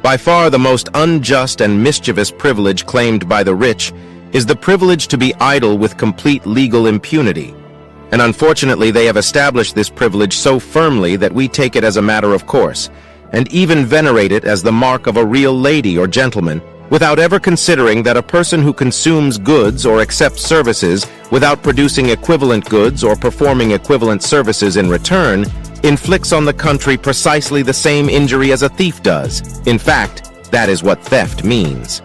By far the most unjust and mischievous privilege claimed by the rich is the privilege to be idle with complete legal impunity. And unfortunately, they have established this privilege so firmly that we take it as a matter of course, and even venerate it as the mark of a real lady or gentleman, without ever considering that a person who consumes goods or accepts services without producing equivalent goods or performing equivalent services in return inflicts on the country precisely the same injury as a thief does. In fact, that is what theft means.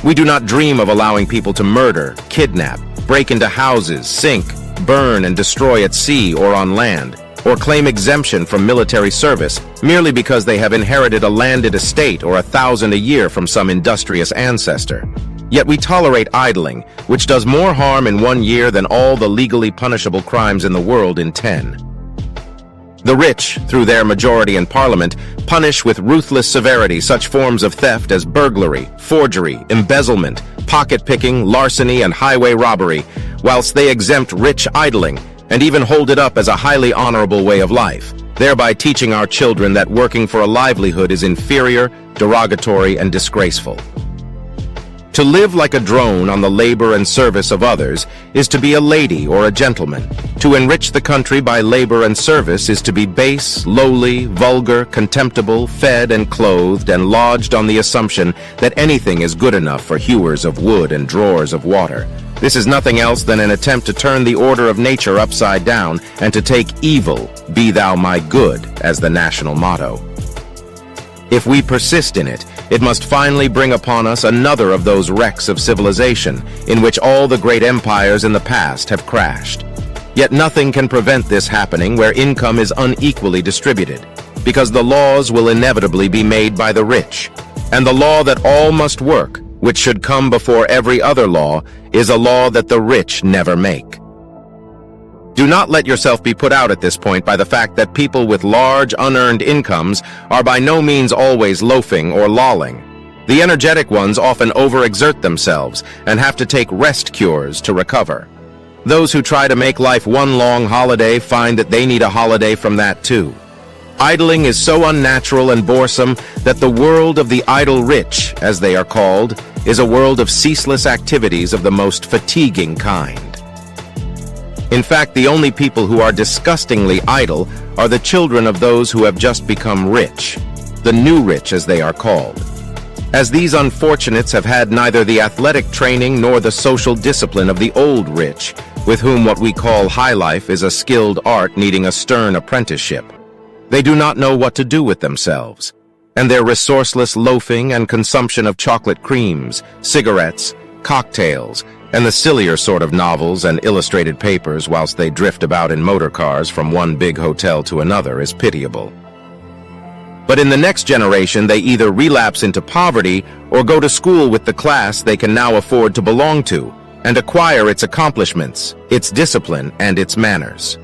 We do not dream of allowing people to murder, kidnap, break into houses, sink, burn and destroy at sea or on land, or claim exemption from military service merely because they have inherited a landed estate or 1,000 a year from some industrious ancestor. Yet we tolerate idling, which does more harm in 1 year than all the legally punishable crimes in the world in 10. The rich, through their majority in parliament, punish with ruthless severity such forms of theft as burglary, forgery, embezzlement, pocket-picking, larceny, and highway robbery, whilst they exempt rich idling and even hold it up as a highly honorable way of life, thereby teaching our children that working for a livelihood is inferior, derogatory, and disgraceful. To live like a drone on the labor and service of others is to be a lady or a gentleman. To enrich the country by labor and service is to be base, lowly, vulgar, contemptible, fed and clothed and lodged on the assumption that anything is good enough for hewers of wood and drawers of water. This is nothing else than an attempt to turn the order of nature upside down and to take evil, be thou my good, as the national motto. If we persist in it, it must finally bring upon us another of those wrecks of civilization in which all the great empires in the past have crashed. Yet nothing can prevent this happening where income is unequally distributed, because the laws will inevitably be made by the rich. And the law that all must work, which should come before every other law, is a law that the rich never make. Do not let yourself be put out at this point by the fact that people with large unearned incomes are by no means always loafing or lolling. The energetic ones often overexert themselves and have to take rest cures to recover. Those who try to make life one long holiday find that they need a holiday from that too. Idling is so unnatural and boresome that the world of the idle rich, as they are called, is a world of ceaseless activities of the most fatiguing kind. In fact, the only people who are disgustingly idle are the children of those who have just become rich, the new rich as they are called. As these unfortunates have had neither the athletic training nor the social discipline of the old rich, with whom what we call high life is a skilled art needing a stern apprenticeship. They do not know what to do with themselves, and their resourceless loafing and consumption of chocolate creams, cigarettes, cocktails, and the sillier sort of novels and illustrated papers whilst they drift about in motor cars from one big hotel to another is pitiable. But in the next generation, they either relapse into poverty or go to school with the class they can now afford to belong to and acquire its accomplishments, its discipline, and its manners.